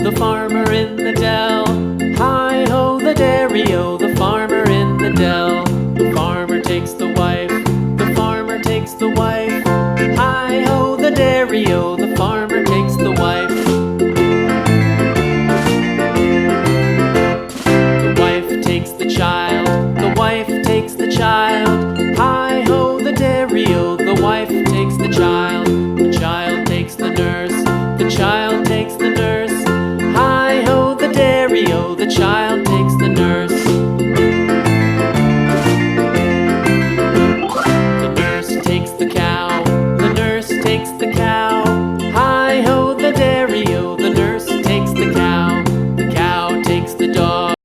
The farmer in the dell. Hi-ho, the dairy-o, the farmer in the dell. The farmer takes the wife, the farmer takes the wife. Hi-ho, the dairy-o, the